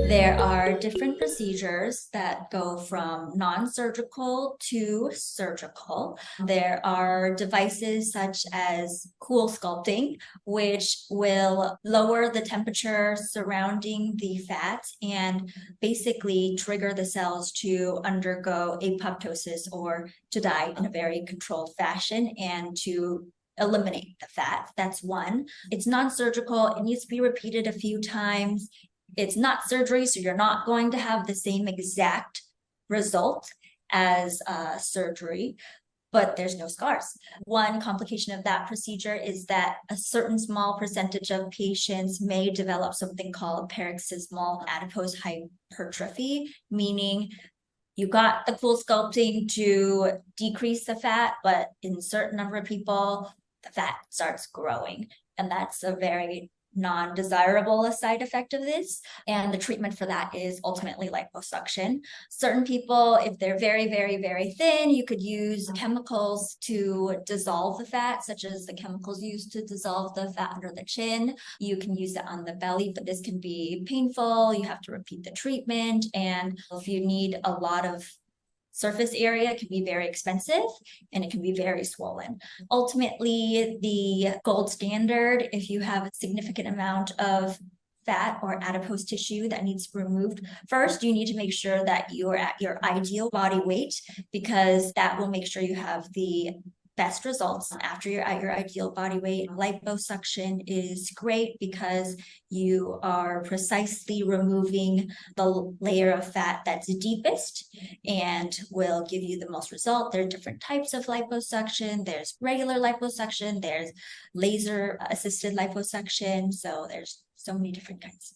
There are different procedures that go from non-surgical to surgical. There are devices such as cool sculpting, which will lower the temperature surrounding the fat and basically trigger the cells to undergo apoptosis or to die in a very controlled fashion and to eliminate the fat. That's one. It's non-surgical. It needs to be repeated a few times. It's not surgery, so you're not going to have the same exact result as surgery, but there's no scars. One complication of that procedure is that a certain small percentage of patients may develop something called paroxysmal adipose hypertrophy, meaning you got the cool sculpting to decrease the fat, but in a certain number of people, the fat starts growing. And that's a very non-desirable side effect of this. And the treatment for that is ultimately liposuction. Certain people, if they're very, very, very thin, you could use chemicals to dissolve the fat, such as the chemicals used to dissolve the fat under the chin. You can use it on the belly, but this can be painful. You have to repeat the treatment. And if you need a lot of surface area, it can be very expensive and it can be very swollen. Ultimately, the gold standard, if you have a significant amount of fat or adipose tissue that needs to be removed, first, you need to make sure that you're at your ideal body weight, because that will make sure you have the best results after you're at your ideal body weight. Liposuction is great because you are precisely removing the layer of fat that's deepest and will give you the most result. There are different types of liposuction. There's regular liposuction, there's laser assisted liposuction. So there's so many different kinds.